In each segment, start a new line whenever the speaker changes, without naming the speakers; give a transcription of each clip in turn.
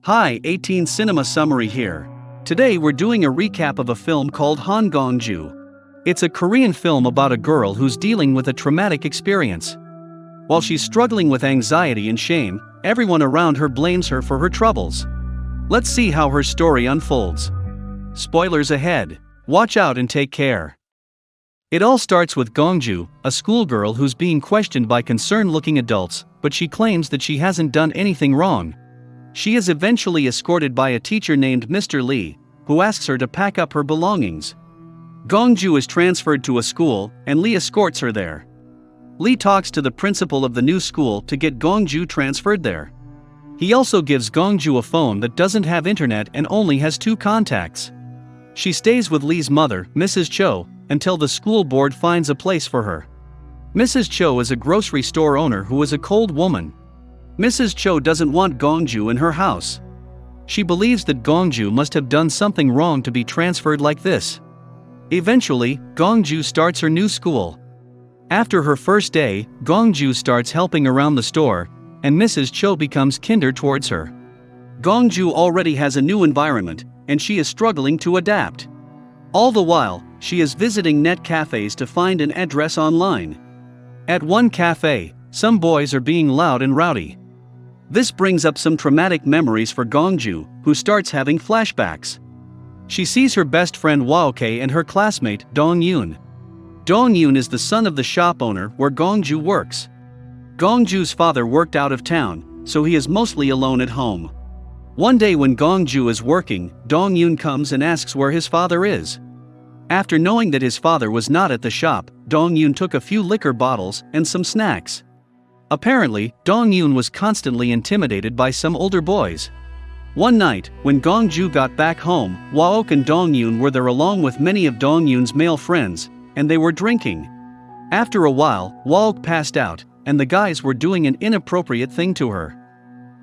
Hi, 18 Cinema Summary here. Today we're doing a recap of a film called Han Gong-ju. It's a Korean film about a girl who's dealing with a traumatic experience. While she's struggling with anxiety and shame, everyone around her blames her for her troubles. Let's see how her story unfolds. Spoilers ahead. Watch out and take care. It all starts with Gong-ju, a schoolgirl who's being questioned by concerned-looking adults, but she claims that she hasn't done anything wrong. She is eventually escorted by a teacher named Mr. Lee, who asks her to pack up her belongings. Gong-ju is transferred to a school, and Lee escorts her there. Lee talks to the principal of the new school to get Gong-ju transferred there. He also gives Gong-ju a phone that doesn't have internet and only has 2 contacts. She stays with Lee's mother, Mrs. Cho, until the school board finds a place for her. Mrs. Cho is a grocery store owner who is a cold woman. Mrs. Cho doesn't want Gong-ju in her house. She believes that Gong-ju must have done something wrong to be transferred like this. Eventually, Gong-ju starts her new school. After her first day, Gong-ju starts helping around the store, and Mrs. Cho becomes kinder towards her. Gong-ju already has a new environment, and she is struggling to adapt. All the while, she is visiting net cafes to find an address online. At one cafe, some boys are being loud and rowdy. This brings up some traumatic memories for Gong-ju, who starts having flashbacks. She sees her best friend Waoke and her classmate, Dong-yoon. Dong-yoon is the son of the shop owner where Gong-ju works. Gong-ju's father worked out of town, so he is mostly alone at home. One day when Gong-ju is working, Dong-yoon comes and asks where his father is. After knowing that his father was not at the shop, Dong-yoon took a few liquor bottles and some snacks. Apparently, Dong-yoon was constantly intimidated by some older boys. One night, when Gong-ju got back home, Waok and Dong-yoon were there along with many of Dong-yoon's male friends, and they were drinking. After a while, Waok passed out, and the guys were doing an inappropriate thing to her.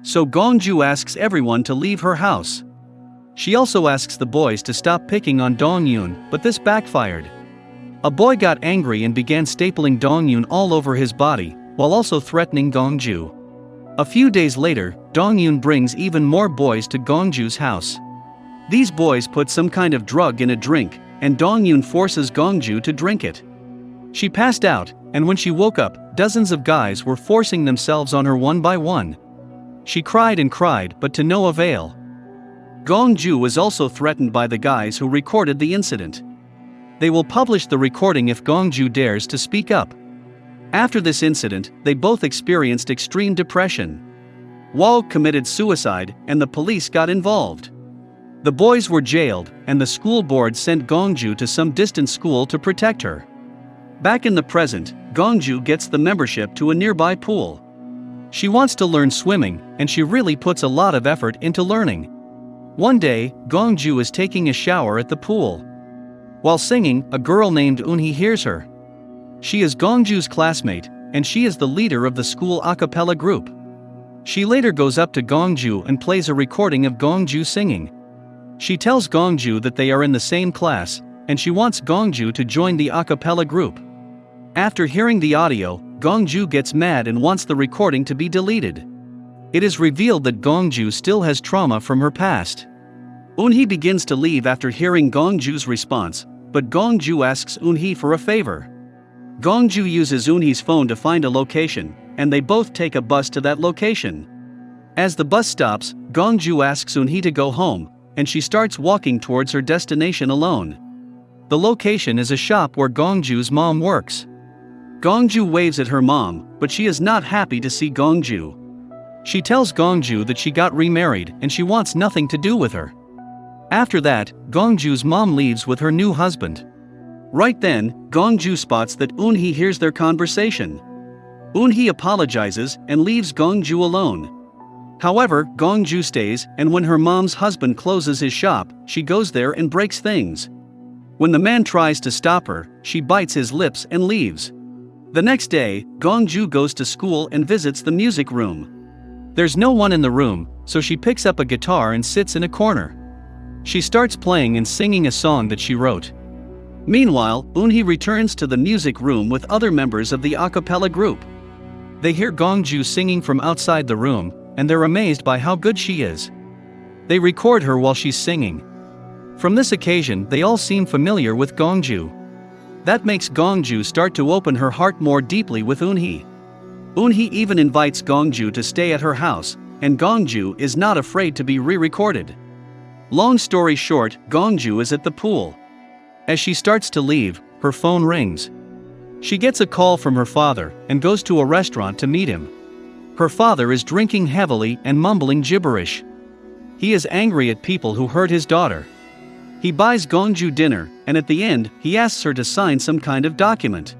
So Gong-ju asks everyone to leave her house. She also asks the boys to stop picking on Dong-yoon, but this backfired. A boy got angry and began stapling Dong-yoon all over his body, while also threatening Gong-ju. A few days later, Dong-yoon brings even more boys to Gong-ju's house. These boys put some kind of drug in a drink, and Dong-yoon forces Gong-ju to drink it. She passed out, and when she woke up, dozens of guys were forcing themselves on her one by one. She cried and cried, but to no avail. Gong-ju was also threatened by the guys who recorded the incident. They will publish the recording if Gong-ju dares to speak up. After this incident, they both experienced extreme depression. Waok committed suicide, and the police got involved. The boys were jailed, and the school board sent Gong-ju to some distant school to protect her. Back in the present, Gong-ju gets the membership to a nearby pool. She wants to learn swimming, and she really puts a lot of effort into learning. One day, Gong-ju is taking a shower at the pool. While singing, a girl named Eun-hee hears her. She is Gong-ju's classmate, and she is the leader of the school a cappella group. She later goes up to Gong-ju and plays a recording of Gong-ju singing. She tells Gong-ju that they are in the same class, and she wants Gong-ju to join the a cappella group. After hearing the audio, Gong-ju gets mad and wants the recording to be deleted. It is revealed that Gong-ju still has trauma from her past. Eun-hee begins to leave after hearing Gong-ju's response, but Gong-ju asks Eun-hee for a favor. Gong-ju uses Eun-hee's phone to find a location, and they both take a bus to that location. As the bus stops, Gong-ju asks Eun-hee to go home, and she starts walking towards her destination alone. The location is a shop where Gong-ju's mom works. Gong-ju waves at her mom, but she is not happy to see Gong-ju. She tells Gong-ju that she got remarried and she wants nothing to do with her. After that, Gong-ju's mom leaves with her new husband. Right then, Gong-ju spots that Eun-hee hears their conversation. Eun-hee apologizes and leaves Gong-ju alone. However, Gong-ju stays, and when her mom's husband closes his shop, she goes there and breaks things. When the man tries to stop her, she bites his lips and leaves. The next day, Gong-ju goes to school and visits the music room. There's no one in the room, so she picks up a guitar and sits in a corner. She starts playing and singing a song that she wrote. Meanwhile, Eun-hee returns to the music room with other members of the a cappella group. They hear Gong-ju singing from outside the room, and they're amazed by how good she is. They record her while she's singing. From this occasion, they all seem familiar with Gongju. That makes Gongju start to open her heart more deeply with Eunhee. Eunhee even invites Gongju to stay at her house, and Gongju is not afraid to be re-recorded. Long story short, Gongju is at the pool. As she starts to leave, her phone rings. She gets a call from her father and goes to a restaurant to meet him. Her father is drinking heavily and mumbling gibberish. He is angry at people who hurt his daughter. He buys Gongju dinner, and at the end, he asks her to sign some kind of document.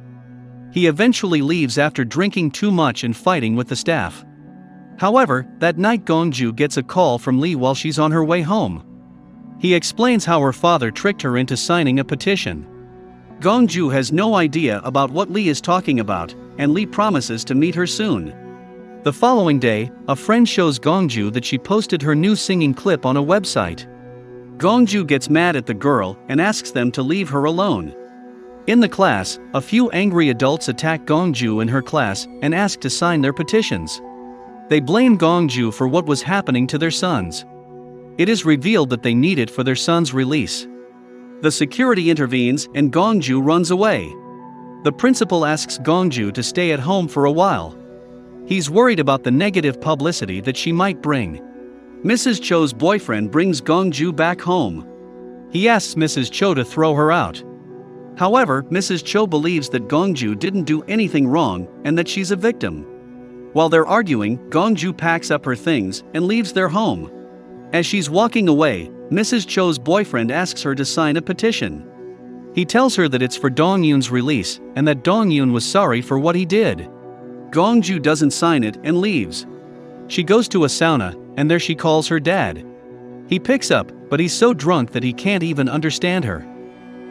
He eventually leaves after drinking too much and fighting with the staff. However, that night Gongju gets a call from Lee while she's on her way home. He explains how her father tricked her into signing a petition. Gongju has no idea about what Lee is talking about, and Lee promises to meet her soon. The following day, a friend shows Gongju that she posted her new singing clip on a website. Gongju gets mad at the girl and asks them to leave her alone. In the class, a few angry adults attack Gongju in her class and ask to sign their petitions. They blame Gongju for what was happening to their sons. It is revealed that they need it for their son's release. The security intervenes and Gongju runs away. The principal asks Gongju to stay at home for a while. He's worried about the negative publicity that she might bring. Mrs. Cho's boyfriend brings Gongju back home. He asks Mrs. Cho to throw her out. However, Mrs. Cho believes that Gongju didn't do anything wrong and that she's a victim. While they're arguing, Gongju packs up her things and leaves their home. As she's walking away, Mrs. Cho's boyfriend asks her to sign a petition. He tells her that it's for Dongyun's release and that Dongyun was sorry for what he did. Gongju doesn't sign it and leaves. She goes to a sauna, and there she calls her dad. He picks up, but he's so drunk that he can't even understand her.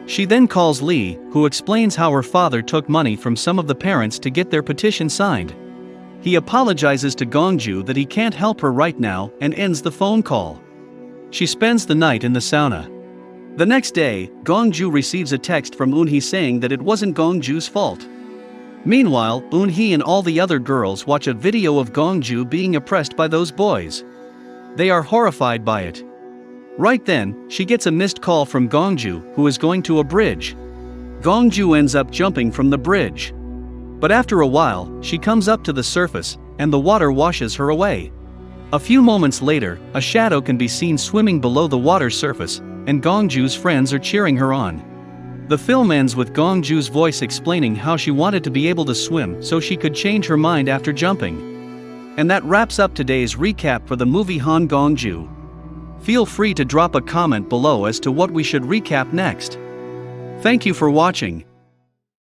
She then calls Lee, who explains how her father took money from some of the parents to get their petition signed. He apologizes to Gongju that he can't help her right now and ends the phone call. She spends the night in the sauna. The next day, Gongju receives a text from Eunhee saying that it wasn't Gongju's fault. Meanwhile, Eunhee and all the other girls watch a video of Gongju being oppressed by those boys. They are horrified by it. Right then, she gets a missed call from Gongju, who is going to a bridge. Gongju ends up jumping from the bridge. But after a while, she comes up to the surface, and the water washes her away. A few moments later, a shadow can be seen swimming below the water's surface, and Gongju's friends are cheering her on. The film ends with Gongju's voice explaining how she wanted to be able to swim so she could change her mind after jumping. And that wraps up today's recap for the movie Han Gongju. Feel free to drop a comment below as to what we should recap next. Thank you for watching.